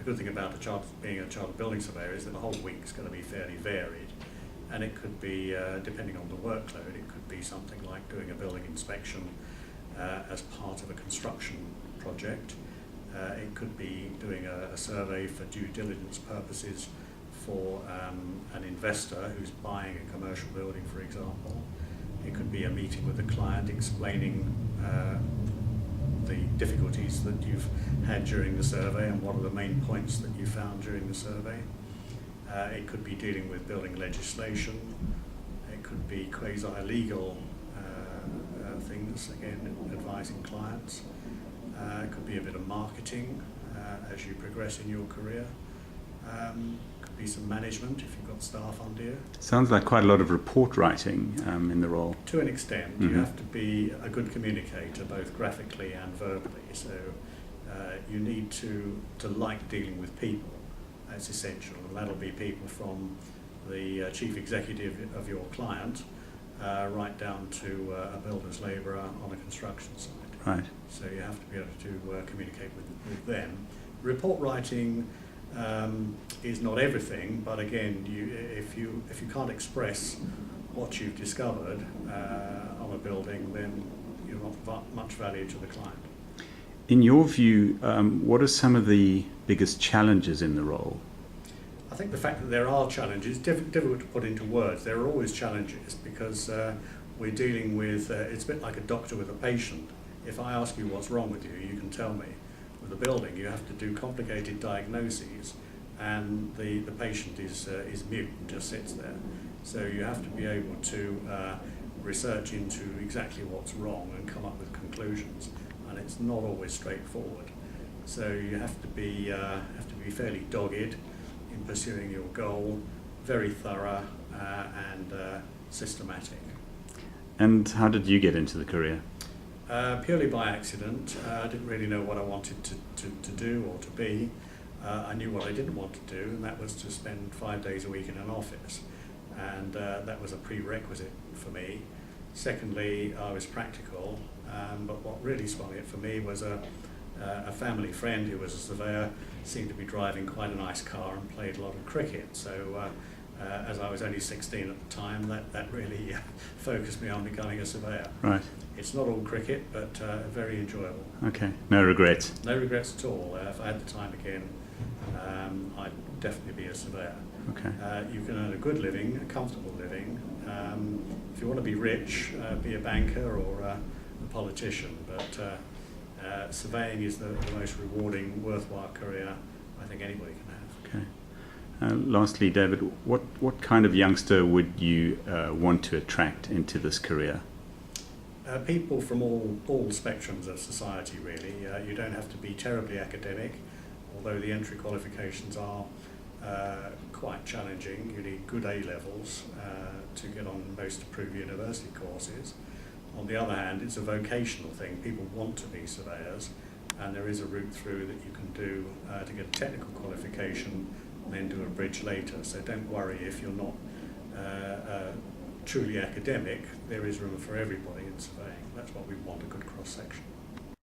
good thing about being a chartered building surveyor is that the whole week's going to be fairly varied, and it could be, depending on the workload, it could be something like doing a building inspection as part of a construction project. It could be doing a survey for due diligence purposes for an investor who's buying a commercial building, for example. It could be a meeting with the client explaining the difficulties that you've had during the survey and what are the main points that you found during the survey. It could be dealing with building legislation. It could be quasi-legal things, again, advising clients. It could be a bit of marketing as you progress in your career. Could be some management if you've got staff under you. Sounds like quite a lot of report writing in the role. To an extent, you have to be a good communicator, both graphically and verbally. So you need to like dealing with people. That's essential, and that'll be people from the chief executive of your client right down to a builder's labourer on a construction site. Right. So you have to be able to communicate with them. Report writing is not everything, but again, if you can't express what you've discovered on a building, then you're not much value to the client. In your view, what are some of the biggest challenges in the role? I think the fact that there are challenges, difficult to put into words. There are always challenges because we're dealing with, it's a bit like a doctor with a patient. If I ask you what's wrong with you, you can tell me. With a building, you have to do complicated diagnoses, and the patient is mute and just sits there. So you have to be able to research into exactly what's wrong and come up with conclusions, and it's not always straightforward. So you have to be fairly dogged in pursuing your goal, very thorough and systematic. And how did you get into the career? Purely by accident. I didn't really know what I wanted to do or to be. I knew what I didn't want to do, and that was to spend 5 days a week in an office. And that was a prerequisite for me. Secondly, I was practical, but what really swung it for me was a family friend who was a surveyor, seemed to be driving quite a nice car and played a lot of cricket. So as I was only 16 at the time, that really focused me on becoming a surveyor. Right. It's not all cricket, but very enjoyable. Okay, no regrets? No regrets at all. If I had the time again, I'd definitely be a surveyor. Okay. You can earn a good living, a comfortable living. If you want to be rich, be a banker or a politician, but surveying is the most rewarding, worthwhile career I think anybody can have. Okay. Lastly, David, what kind of youngster would you want to attract into this career? People from all spectrums of society, really. You don't have to be terribly academic, although the entry qualifications are quite challenging. You need good A-levels to get on most approved university courses. On the other hand, it's a vocational thing. People want to be surveyors, and there is a route through that you can do to get a technical qualification and then do a bridge later. So don't worry if you're not truly academic. There is room for everybody in surveying. That's what we want, a good cross-section.